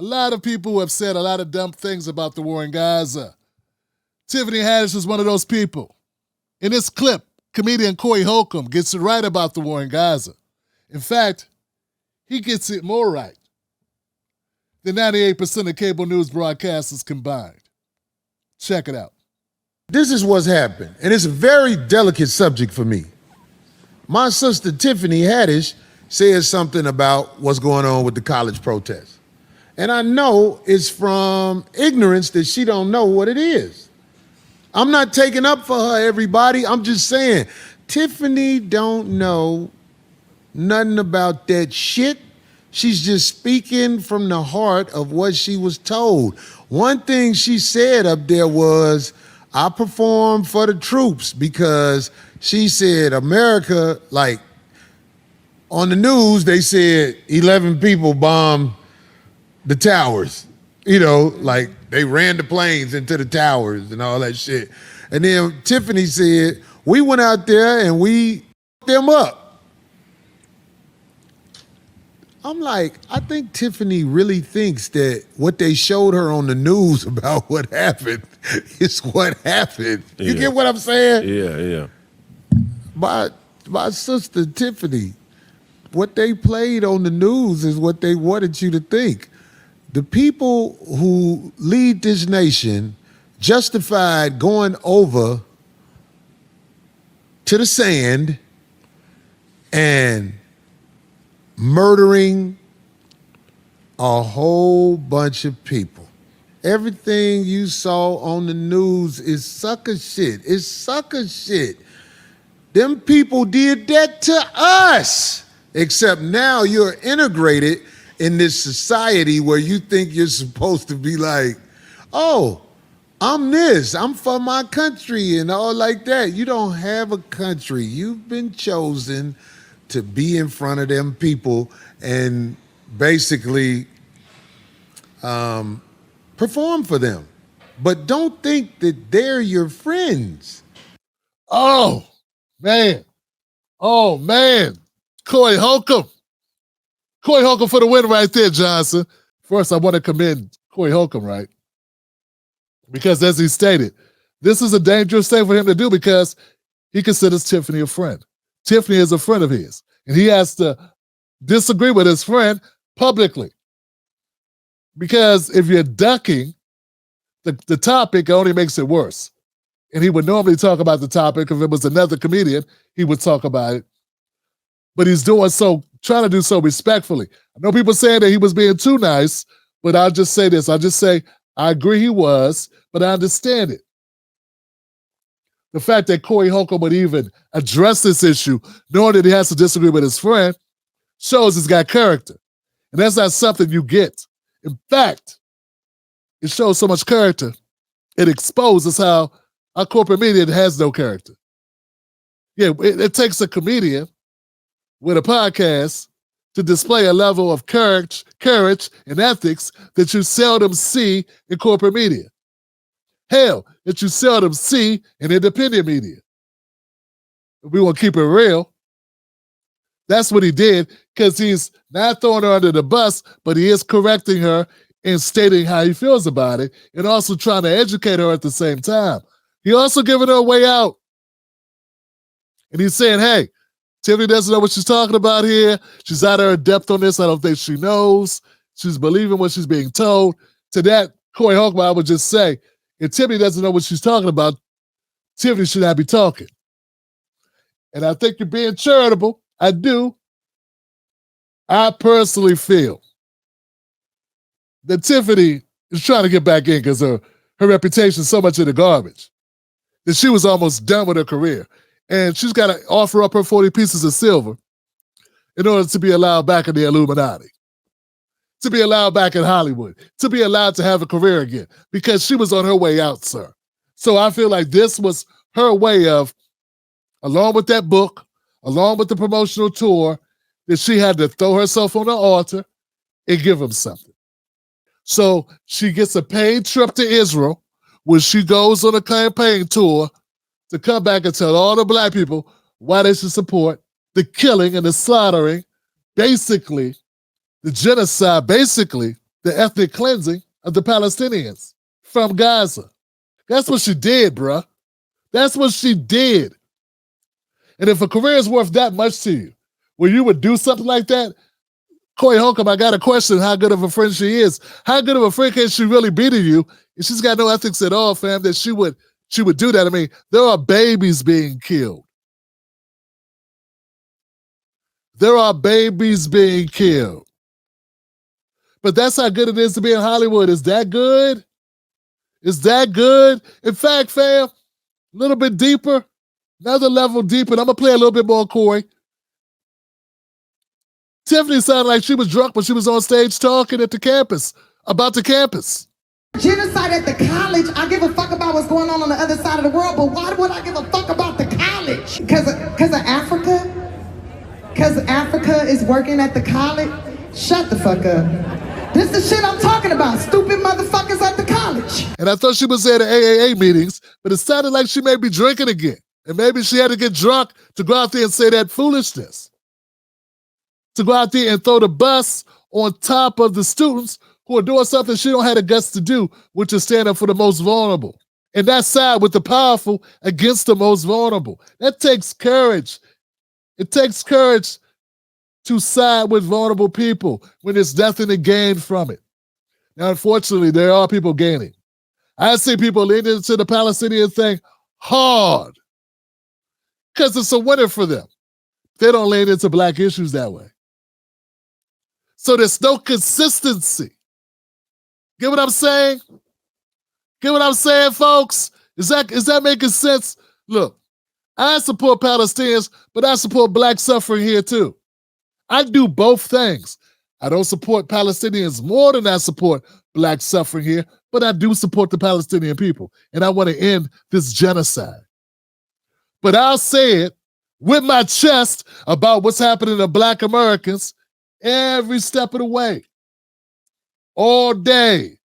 lot of people have said a lot of dumb things about the war in Gaza. Tiffany Haddish is one of those people. In this clip, comedian Corey Holcomb gets it right about the war in Gaza. In fact, he gets it more right than 98% of cable news broadcasters combined. Check it out. This is what's happened, and it's a very delicate subject for me. My sister Tiffany Haddish says something about what's going on with the college protests. And I know it's from ignorance that she don't know what it is. I'm not taking up for her, everybody. I'm just saying, Tiffany don't know nothing about that shit. She's just speaking from the heart of what she was told. One thing she said up there was, I perform for the troops, because she said America, like on the news, they said 11 people bombed the towers. You know, like they ran the planes into the towers and all that shit. And then Tiffany said, we went out there and we f***ed them up. I'm like, I think Tiffany really thinks that what they showed her on the news about what happened is what happened. You get what I'm saying? Yeah. My sister Tiffany, what they played on the news is what they wanted you to think. The people who lead this nation justified going over to the sand and murdering a whole bunch of people. Everything you saw on the news is sucker shit. It's sucker shit. Them people did that to us. Except now you're integrated in this society where you think you're supposed to be like, oh, I'm this, I'm for my country and all like that. You don't have a country. You've been chosen to be in front of them people and basically perform for them. But don't think that they're your friends. Oh, man. Corey Holcomb. Corey Holcomb for the win right there, Johnson. First, I want to commend Corey Holcomb, right? Because as he stated, this is a dangerous thing for him to do because he considers Tiffany a friend. Tiffany is a friend of his, and he has to disagree with his friend publicly. Because if you're ducking the topic, it only makes it worse. And he would normally talk about the topic. If it was another comedian, he would talk about it. But he's doing so, trying to do so respectfully. I know people saying that he was being too nice, but I'll just say this. I'll just say, I agree he was, but I understand it. The fact that Corey Holcomb would even address this issue, knowing that he has to disagree with his friend, shows he's got character. And that's not something you get. In fact, it shows so much character, it exposes how our corporate media has no character. Yeah, it takes a comedian with a podcast to display a level of courage and ethics that you seldom see in corporate media. Hell, that you seldom see in independent media. If we want to keep it real, that's what he did, because he's not throwing her under the bus, but he is correcting her and stating how he feels about it, and also trying to educate her at the same time. He also giving her a way out. And he's saying, hey, Tiffany doesn't know what she's talking about here. She's out of her depth on this. I don't think she knows. She's believing what she's being told. To that, Corey Holcomb, I would just say, if Tiffany doesn't know what she's talking about, Tiffany should not be talking. And I think you're being charitable. I do. I personally feel that Tiffany is trying to get back in because her reputation is so much in the garbage that she was almost done with her career. And she's got to offer up her 40 pieces of silver in order to be allowed back in the Illuminati, to be allowed back in Hollywood, to be allowed to have a career again, because she was on her way out, sir. So I feel like this was her way of, along with that book, along with the promotional tour, that she had to throw herself on the altar and give him something. So she gets a paid trip to Israel where she goes on a campaign tour to come back and tell all the black people why they should support the killing and the slaughtering, basically, the genocide, basically, the ethnic cleansing of the Palestinians from Gaza. That's what she did, bruh. That's what she did. And if a career is worth that much to you, where you would do something like that, Corey Holcomb, I got to question how good of a friend she is. How good of a friend can she really be to you if she's got no ethics at all, fam, that she would do that? I mean, there are babies being killed. There are babies being killed. But that's how good it is to be in Hollywood. Is that good? Is that good? In fact, fam, a little bit deeper, another level deeper, and I'm going to play a little bit more, Corey. Tiffany sounded like she was drunk when she was on stage talking at the campus, about the campus. Genocide at the college, I give a fuck about what's going on the other side of the world, but why would I give a fuck about the college? Because of Africa? Because Africa is working at the college? Shut the fuck up. This is the shit I'm talking about, stupid motherfuckers at the college. And I thought she was at the AAA meetings, but it sounded like she may be drinking again. And maybe she had to get drunk to go out there and say that foolishness. To go out there and throw the bus on top of the students who are doing something she don't have the guts to do, which is stand up for the most vulnerable. And that side with the powerful against the most vulnerable. That takes courage. It takes courage to side with vulnerable people when there's nothing to gain from it. Now, unfortunately, there are people gaining. I see people leaning into the Palestinian thing hard because it's a winner for them. They don't lean into black issues that way. So there's no consistency. Get what I'm saying? Get what I'm saying, folks? Is that making sense? Look, I support Palestinians, but I support black suffering here too. I do both things. I don't support Palestinians more than I support black suffering here, but I do support the Palestinian people, and I want to end this genocide. But I'll say it with my chest about what's happening to black Americans every step of the way. All day.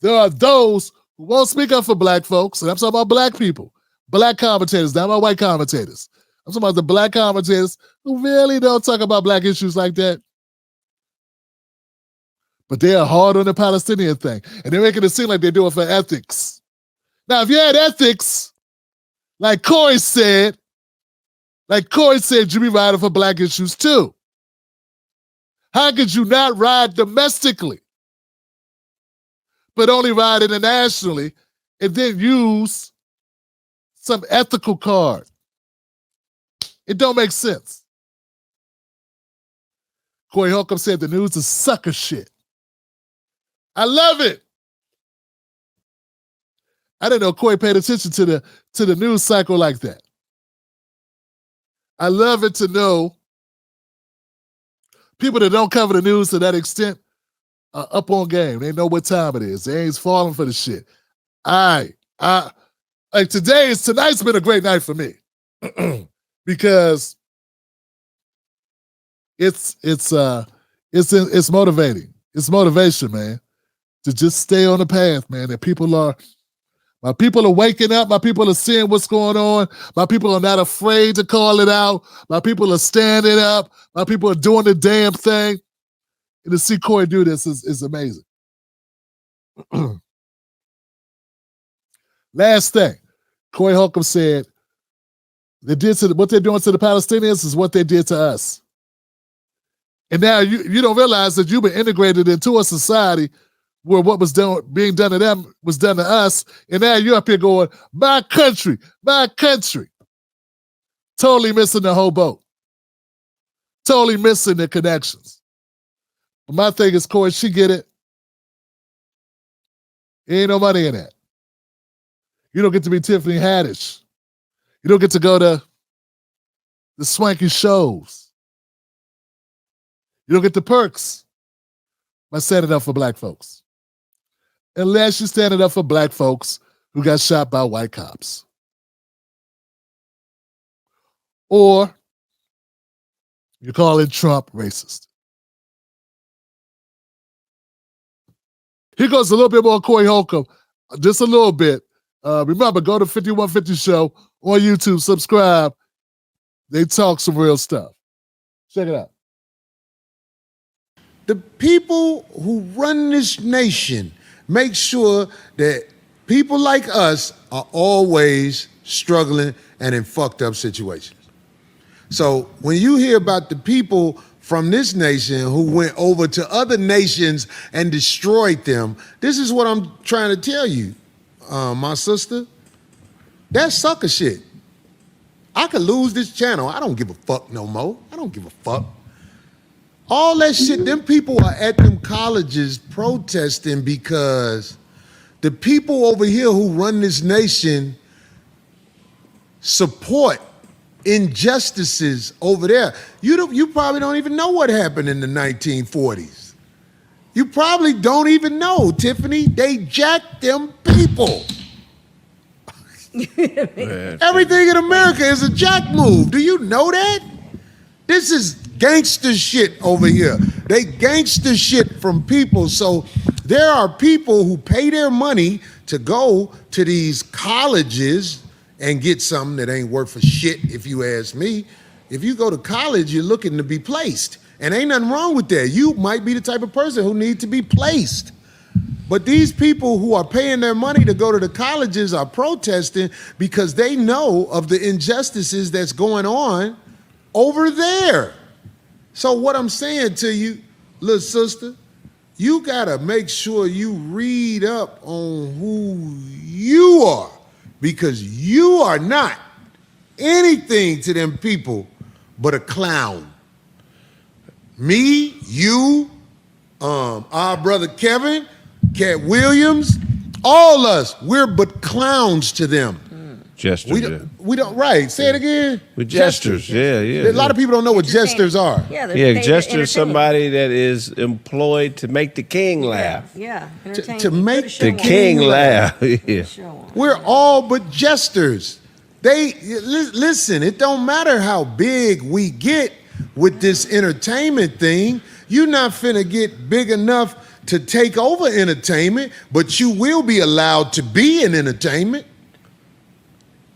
There are those who won't speak up for black folks, and I'm talking about black people, black commentators, not my white commentators. I'm talking about the black commentators who really don't talk about black issues like that. But they are hard on the Palestinian thing, and they're making it seem like they're doing it for ethics. Now, if you had ethics, like Corey said, you'd be riding for black issues too. How could you not ride domestically, but only ride internationally and then use some ethical card? It don't make sense. Corey Holcomb said the news is sucker shit. I love it. I didn't know Corey paid attention to the news cycle like that. I love it to know people that don't cover the news to that extent are up on game. They know what time it is. They ain't falling for the shit. Like tonight's been a great night for me because it's motivating. It's motivation, man, to just stay on the path, man. That my people are waking up. My people are seeing what's going on. My people are not afraid to call it out. My people are standing up. My people are doing the damn thing. And to see Corey do this is amazing. Last thing, Corey Holcomb said, what they're doing to the Palestinians is what they did to us. And now you don't realize that you've been integrated into a society where what was being done to them was done to us, and now you're up here going, my country, my country. Totally missing the whole boat. Totally missing the connections. But my thing is, Corey, she get it. Ain't no money in that. You don't get to be Tiffany Haddish. You don't get to go to the swanky shows. You don't get the perks by standing up for black folks. Unless you're standing up for black folks who got shot by white cops. Or you're calling Trump racist. Here goes a little bit more Corey Holcomb, just a little bit. Remember, go to 5150 Show on YouTube, subscribe. They talk some real stuff. Check it out. The people who run this nation make sure that people like us are always struggling and in fucked up situations. So when you hear about the people from this nation who went over to other nations and destroyed them, this is what I'm trying to tell you, my sister. That's sucker shit. I could lose this channel. I don't give a fuck no more. I don't give a fuck. All that shit, them people are at them colleges protesting because the people over here who run this nation support injustices over there. You probably don't even know what happened in the 1940s. You probably don't even know, Tiffany. They jacked them people. Everything in America is a jack move. Do you know that? This is gangster shit over here. They gangster shit from people. So there are people who pay their money to go to these colleges and get something that ain't worth a shit, if you ask me. If you go to college, you're looking to be placed. And ain't nothing wrong with that. You might be the type of person who needs to be placed. But these people who are paying their money to go to the colleges are protesting because they know of the injustices that's going on over there. So what I'm saying to you, little sister, you gotta make sure you read up on who you are, because you are not anything to them people but a clown. Me, you, our brother Kevin, Cat Williams, all us, we're but clowns to them. Gestures. We don't, right, say it again. With gestures, yeah. A lot of people don't know what gestures are. Yeah, gestures somebody that is employed to make the king laugh. Yeah. To make The king laugh. Yeah. We're all but jesters. Listen, it don't matter how big we get with this entertainment thing. You're not finna get big enough to take over entertainment, but you will be allowed to be in entertainment.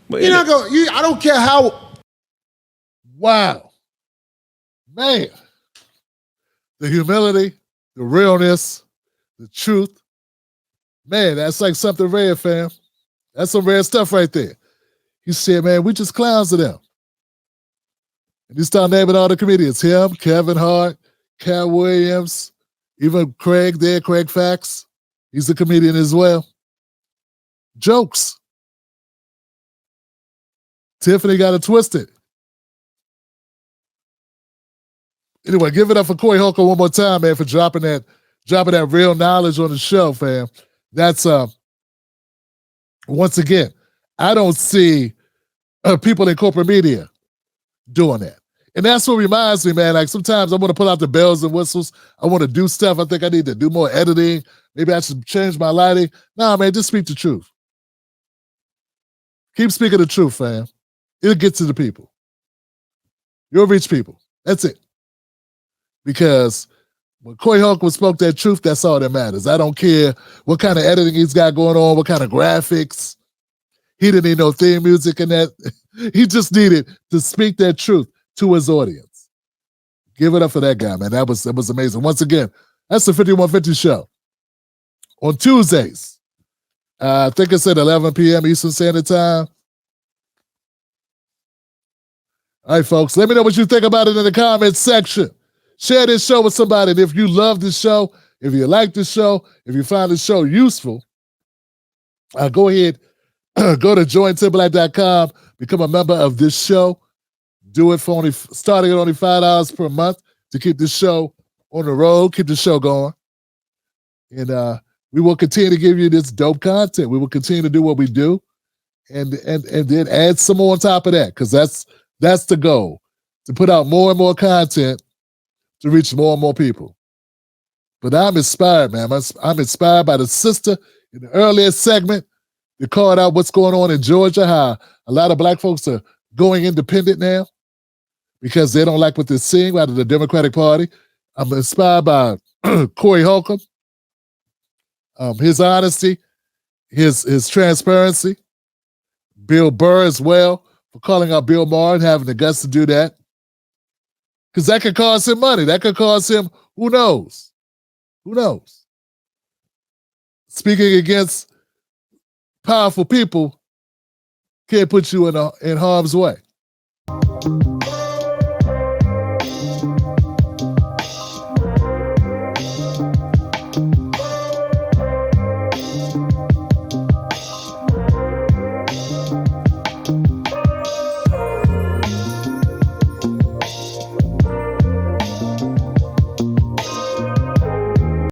But You're not going. I don't care how. Wow. Man. The humility, the realness, the truth. Man, that's like something rare, fam. That's some rare stuff right there. He said, man, we just clowns to them. And he started naming all the comedians. Him, Kevin Hart, Cat Williams, even Craig there, Craig Fax. He's a comedian as well. Jokes. Tiffany got it twisted. Anyway, give it up for Corey Holcomb one more time, man, for dropping that real knowledge on the show, fam. That's once again, I don't see people in corporate media doing that. And that's what reminds me, man, like sometimes I want to pull out the bells and whistles. I want to do stuff. I think I need to do more editing. Maybe I should change my lighting. Nah, man, just speak the truth. Keep speaking the truth, fam. It'll get to the people. You'll reach people. That's it. Because when Corey Holcomb spoke that truth, that's all that matters. I don't care what kind of editing he's got going on, what kind of graphics. He didn't need no theme music in that. He just needed to speak that truth to his audience. Give it up for that guy, man. That was amazing. Once again, that's the 5150 show. On Tuesdays, I think it's at 11 p.m. Eastern Standard Time. All right, folks, let me know what you think about it in the comments section. Share this show with somebody. And if you love this show, if you like this show, if you find this show useful, go ahead, go to jointimberlake.com, become a member of this show. Do it for starting at only $5 per month to keep this show on the road, keep the show going. And we will continue to give you this dope content. We will continue to do what we do and then add some more on top of that, because that's the goal, to put out more and more content to reach more and more people. But I'm inspired, man. I'm inspired by the sister in the earlier segment that called out what's going on in Georgia, how a lot of black folks are going independent now because they don't like what they're seeing out of the Democratic Party. I'm inspired by Corey Holcomb, his honesty, his transparency. Bill Burr as well, for calling out Bill Maher and having the guts to do that. Because that could cost him money. That could cost him, who knows? Who knows? Speaking against powerful people can put you in harm's way.